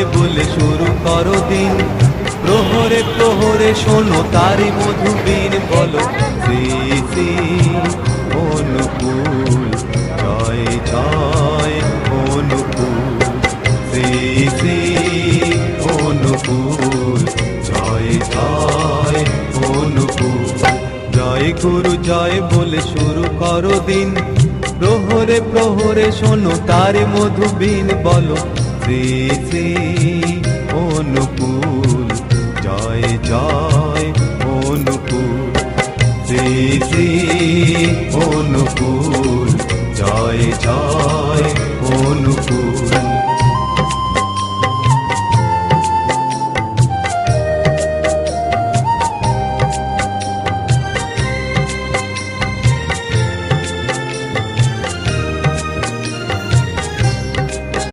জয় বলে শুরু করো দিন, প্রহরে প্রহরে শোনো তারি মধুবীন। বলো শ্রী শ্রী অনুকূল, জয় জয় অনুকূল, শ্রী শ্রী অনুকূল, জয় জয় অনুকূল। জয় গুরু জয় বলে শুরু করো দিন, প্রহরে প্রহরে শোনো তারি মধুবীন। বলো শ্রী শ্রী অনুকূল, জয় জয় অনুকূল, শ্রী শ্রী অনুকূল, জয় জয় অনুকূল।